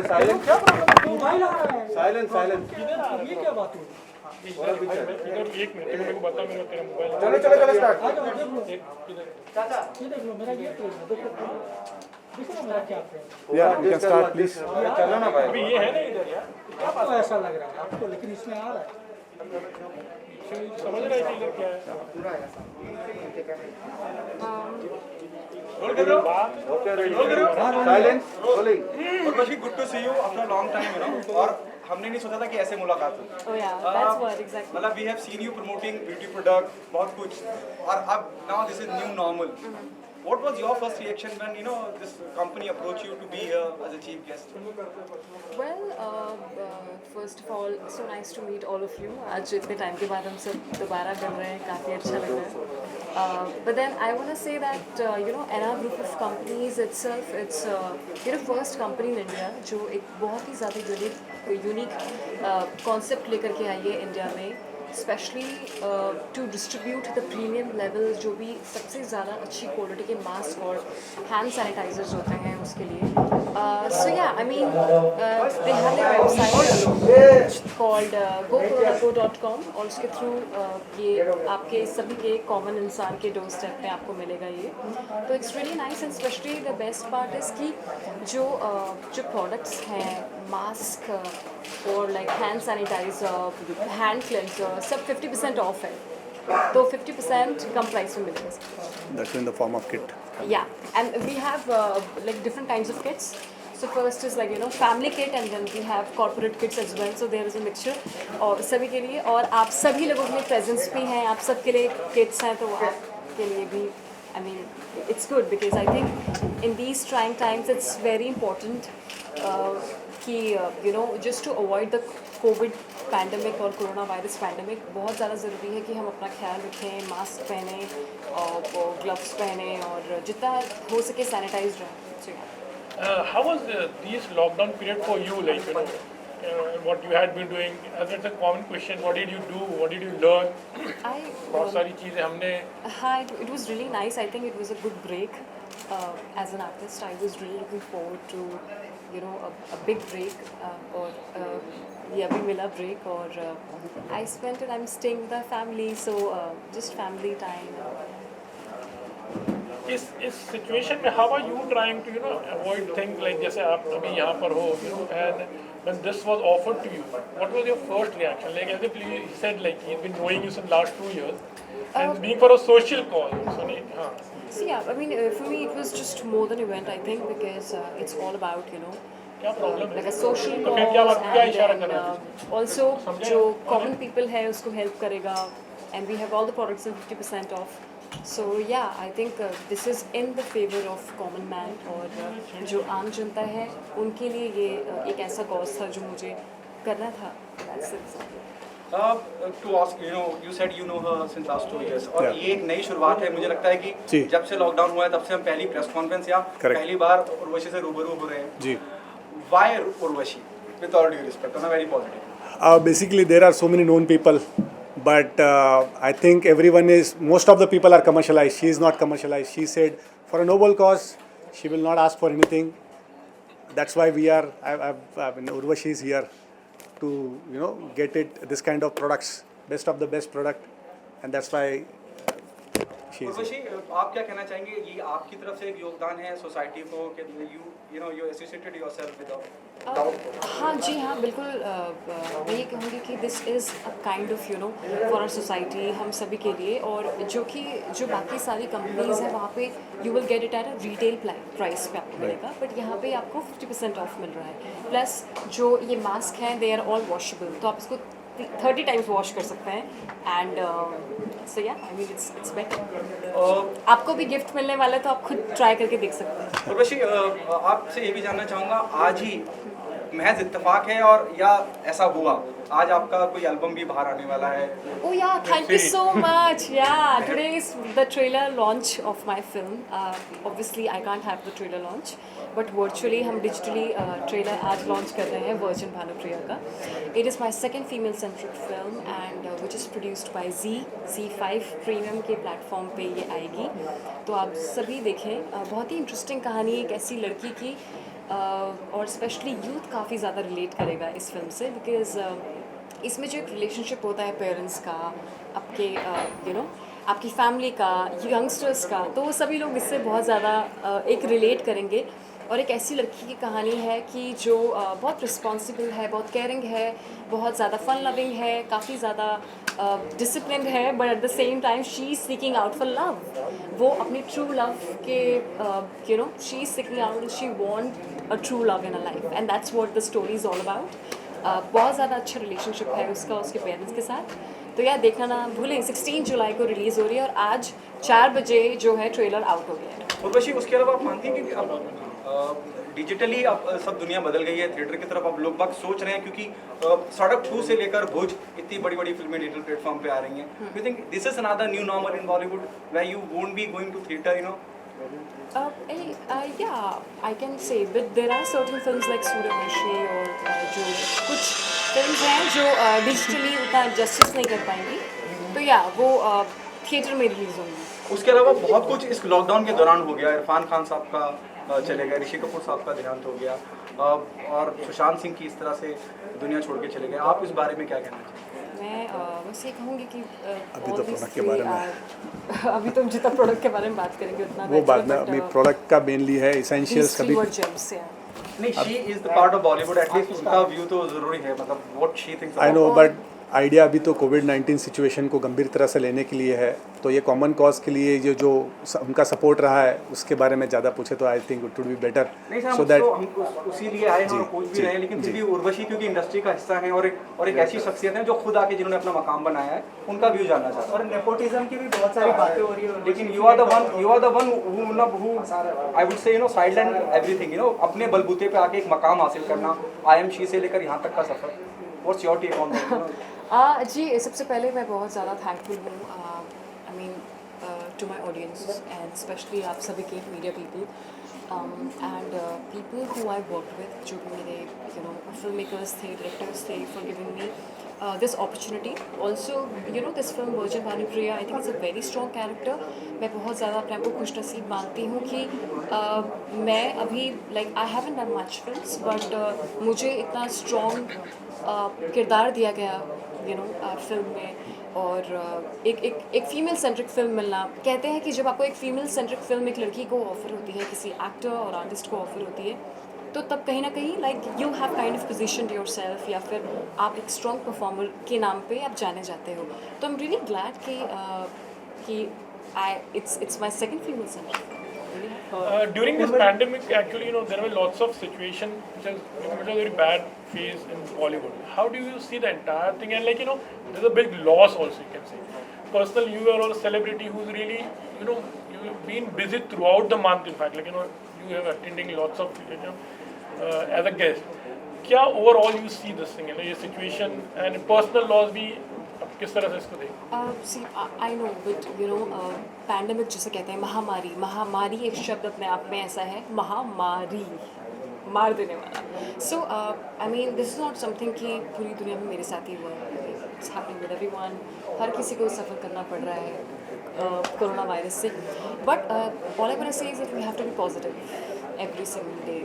Silent क्या problem? Mobile आ रहा है। साइलेंट साइलेंट ये क्या बात हुई? इधर एक मिनट मेरे को बता, मेरा तेरा मोबाइल चलो चलो चलो स्टार्ट। आ जाओ देख लो। ये देख लो मेरा ये पेज है, देखो देखो ना मेरा क्या पेज है। या यू कैन स्टार्ट प्लीज। चलो ना भाई। अभी ये है ना इधर यार, आपको ऐसा लग रहा है आपको, लेकिन इसमें आ रहा है। समझ रहे हैं इधर क्या है। रोल कर रहे हो? Okay ready silence rolling. Urvashi, good to see you after long time, you know. और हमने नहीं सोचा था कि ऐसे मुलाकात हो। Oh yeah, that's what exactly. मतलब we have seen you promoting beauty product, बहुत कुछ, और अब now this is new normal. What was your first reaction when you know this company approached you to be here as a chief guest? Well, first of all, so nice to meet all of you. आज इतने time के बाद हम सब दोबारा मिल रहे हैं, काफ़ी अच्छा लग रहा है. But then I want to say that you know, NR Group of Companies itself, it's you know, first company in India जो एक बहुत ही ज़्यादा यूनिक कॉन्सेप्ट लेकर के आई है इंडिया में, specially to distribute the premium level, जो भी सबसे ज़्यादा अच्छी क्वालिटी के मास्क और हैंड सैनिटाइजर्स होते हैं उसके लिए. सो या I mean they have a website called gocoronako.com और उसके थ्रू ये आपके सभी के कॉमन इंसान के डोर स्टेप पे आपको मिलेगा ये. तो it's really nice and specially the best part is कि जो प्रोडक्ट्स हैं, मास्क और like hand sanitizer, hand cleanser, सब 50% ऑफ है. तो 50% कम प्राइस में मिलेगा. That's in the form of kit. Yeah, and we have like different kinds of kits. So first is like you know family kit, and then we have corporate kits as well. So there is a mixture और सभी के लिए, और आप सभी लोगों के लिए प्रेजेंट्स भी हैं, आप सबके लिए किट्स हैं, तो आपके लिए भी I mean it's good because I think in these trying times it's very important कि you know just to avoid the COVID pandemic और कोरोना वायरस पैंडमिक, बहुत ज़्यादा ज़रूरी है कि हम अपना ख्याल रखें, मास्क पहने और ग्लव्स पहने और जितना हो सके सैनिटाइज रहें. How was this lockdown period for you? Like you know, what you had been doing. As it's a common question, what did you do? What did you learn? बहुत सारी चीज़ें हमने. हाँ, it was really nice. I think it was a good break. As an artist, I was really looking forward to you know a big break और ये अभी मिला break और I spent it. I'm staying with our family, so just family time. इस situation में how are you trying to you know avoid things like जैसे आप अभी यहाँ पर हो you know and when this was offered to you, what was your first reaction? Like as if he said like he's been knowing you since last 2 years and being for a social call. So हाँ. So yeah, I mean for me it was just more than an event, I think, because it's all about you know क्या problem है? like a social तो फिर क्या cause क्या इशारा and कर रहे थे? also जो common people है उसको help करेगा, and we have all the products in 50% off. So yeah, I think this is in the favor of common man और जो आम जनता है उनके लिए ये एक ऐसा कॉज था जो मुझे करना था. That's it. To ask, you know, you said you know her since last 2 years, और Yeah. ये एक नई शुरुआत है. मुझे लगता है कि जी. जब से लॉकडाउन हुआ है तब से हम पहली प्रेस कॉन्फ्रेंस या Correct. पहली बार उर्वशी से रूबरू हो रहे हैं. जी. Why Urvashi? With all due respect, on a very positive. Basically, there are so many known people, but I think most of the people are commercialized. She is not commercialized. She said, for a noble cause, she will not ask for anything. That's why Urvashi is here to, you know, get this kind of products, best of the best product, and that's why she is here. Urvashi, आप क्या कहना चाहेंगे? ये आपकी तरफ से एक योगदान है सोसाइटी को कि you know you associated yourself with हाँ जी हाँ बिल्कुल. मैं ये कहूँगी कि this is a kind of you know for our society, हम सभी के लिए, और जो बाकी सारी कंपनीज हैं वहाँ पे you will get it at a retail price पे आपको मिलेगा, बट यहाँ पे आपको 50% ऑफ मिल रहा है. प्लस जो ये मास्क हैं दे आर ऑल वॉशेबल, तो आप इसको 30 टाइम्स वॉश कर सकते हैं. एंड सो या आई मीन इट्स बेटर. आपको भी गिफ्ट मिलने वाला है तो आप खुद ट्राई करके देख सकते हैं. उर्वशी, आपसे ये भी जानना चाहूँगा, आज ही महज इत्तेफाक है और या ऐसा हुआ आज आपका कोई एल्बम भी बाहर आने वाला है? Oh yeah, thank you so much. Yeah, today is the trailer launch of my film. Obviously, I can't have the trailer launch, but virtually हम digitally trailer आज launch कर रहे हैं Virgin भानुप्रिया का. It is my second female-centric film and which is produced by Z5 Premium के platform पे ये आएगी. तो आप सभी देखें. बहुत ही interesting कहानी, एक ऐसी लड़की की और स्पेशली यूथ काफ़ी ज़्यादा रिलेट करेगा इस फिल्म से, बिकॉज इसमें जो एक रिलेशनशिप होता है पेरेंट्स का, आपके यू नो आपकी फैमिली का, यंगस्टर्स का, तो वो सभी लोग इससे बहुत ज़्यादा एक रिलेट करेंगे। और एक ऐसी लड़की की कहानी है कि जो बहुत रिस्पॉन्सिबल है, बहुत केयरिंग है, बहुत ज़्यादा फन लविंग है, काफ़ी ज़्यादा डिसिप्लिन है, but at the same time she is seeking out for love. वो अपनी ट्रू लव के you know she is seeking out, she want a true love in a life, and that's what the story is all about. बहुत ज़्यादा अच्छा relationship है उसका उसके parents के साथ। तो यार देखना ना भूलें, 16 जुलाई को रिलीज़ हो रही है और आज 4 बजे जो है ट्रेलर आउट हो गया है। उर्वशी, उसके अलावा आप मानती हैं कि अब डिजिटली अब सब दुनिया बदल गई है, थिएटर की तरफ अब लोग बाग सोच रहे हैं, क्योंकि सड़क 2 से लेकर भुज इतनी बड़ी बड़ी फिल्में डिजिटल प्लेटफॉर्म पे आ रही हैं। You think this is another new normal in Bollywood where you won't be going to theatre, you know? Yeah, I can say, but there are certain films like Suryavanshi और जो कुछ फिल्म्स हैं जो डिजिटली उतना जस्टिस नहीं कर पाएंगी, तो या वो थिएटर में रिलीज़ होंगी। उसके अलावा बहुत कुछ इस लॉकडाउन के दौरान हो गया। इरफान खान साहब का चले गए, ऋषि कपूर साहब का देहांत हो गया, और सुशांत सिंह की इस तरह से दुनिया छोड़ के चले गए। आप इस बारे में क्या कहना चाहते हैं? मैं बस ये कहूँगी कि अभी तो प्रोडक्ट के बारे में अभी तो जितना प्रोडक्ट के बारे में बात करेंगे उतना वो बाद में, अभी प्रोडक्ट का मेनली है इसेंशियल्स कभी नहीं, she is the part of Bollywood, at least उसका व्यू तो जरूरी है, मतलब what she thinks. I know, but idea अभी तो कोविड-19 सिचुएशन को गंभीर तरह से लेने के लिए है, तो ये कॉमन कॉज के लिए जो उनका सपोर्ट रहा है उसके बारे में ज़्यादा पूछे तो I think it would be better so that हम उसी लिए आए हैं और पूछ भी रहे हैं, लेकिन फिर भी उर्वशी क्योंकि इंडस्ट्री का हिस्सा है और एक ऐसी शख्सियत है जो खुद आके जिन्होंने अपना मकाम बनाया है, उनका व्यू जानना चाहते हैं। और नेपोटिज्म की भी बहुत सारी बातें हो रही है, लेकिन you are the one who I would say sideline everything, अपने बलबूते पे आके एक मकाम हासिल करना, IMC से लेकर यहाँ तक का सफर। What's your take on that? जी, सबसे पहले मैं बहुत ज़्यादा थैंकफुल हूँ I mean to my audience and specially आप सभी के media people and people who I work with, जो भी मेरे फिल्म मेकर्स थे, डायरेक्टर्स थे, for giving me this opportunity. Also, this film Virgin Bhanupriya, I think it's a very strong character. मैं बहुत ज़्यादा अपने आप को खुशनसीब मानती हूँ कि मैं अभी I haven't done much films, but मुझे इतना strong किरदार दिया गया फिल्म में, और एक फीमेल सेंट्रिक फिल्म मिलना। कहते हैं कि जब आपको एक फीमेल सेंट्रिक फिल्म एक लड़की को ऑफर होती है, किसी एक्टर और आर्टिस्ट को ऑफर होती है, तो तब कहीं ना कहीं you have kind of positioned yourself, या फिर आप एक स्ट्रॉन्ग परफॉर्मर के नाम पे आप जाने जाते हो। तो आई एम रियली ग्लैड कि it's my second female centric. During this pandemic, actually, there were lots of situations which was a very bad phase in Bollywood. How do you see the entire thing? And there's a big loss also, you can say. Personally, you are a celebrity who's really, you've been busy throughout the month. In fact, you have attending lots of, as a guest. क्या overall you see this thing, ये situation and personal loss भी आप किस तरह से इसको देखें? See, I know, but pandemic जिसे कहते हैं, महामारी एक शब्द अपने आप में ऐसा है, महामारी, मार देने वाला। So I mean this is not something कि पूरी दुनिया में मेरे साथ ही हुआ है, इट्स हैपनिंग विद एवरीवन, हर किसी को सफ़र करना पड़ रहा है कोरोना वायरस से। But all I want to say is that we have to be positive every single day.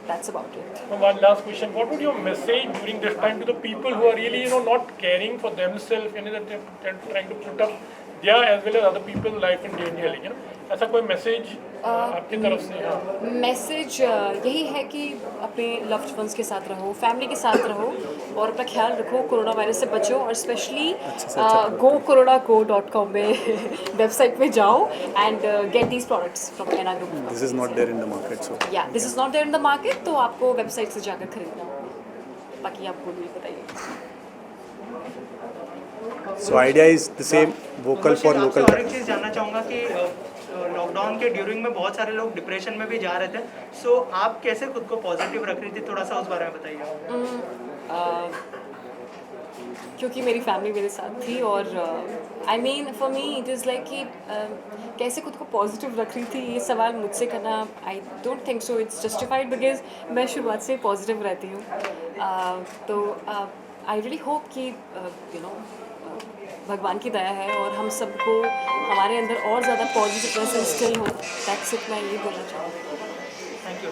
That's about it. One last question: what would your message during this time to the people who are really, not caring for themselves, that they're trying to put up their as well as other people's life in danger? ऐसा कोई message आपकी तरफ से? Message यही है कि अपने loved ones के साथ रहो, फैमिली के साथ रहो, और अपना ख्याल रखो, कोरोना वायरस से बचो, और स्पेशली gocoronako.com में वेबसाइट पे जाओ and get these products from Ana group. This is not there in the market, so yeah this is not there in the market, तो आपको वेबसाइट से जाकर खरीदना। बाकी आपको भी बताइए। So idea is the same, vocal for local. और एक चीज़ जानना चाहूँगा कि लॉकडाउन के ड्यूरिंग में बहुत सारे लोग डिप्रेशन में भी जा रहे थे, सो आप कैसे खुद को पॉजिटिव रख रही थी, थोड़ा सा उस बारे में बताइए। क्योंकि मेरी फैमिली मेरे साथ थी, और I mean for me it is like कि कैसे खुद को पॉजिटिव रख रही थी, ये सवाल मुझसे करना I don't think so it's justified, because मैं शुरुआत से पॉजिटिव रहती हूँ। तो आई रियली होप कि भगवान की दया है और हम सबको हमारे अंदर और ज़्यादा पॉजिटिवनेस इंस्टिल हो। दैट्स इट, मैं ये बोलना चाहूँगी। Thank you.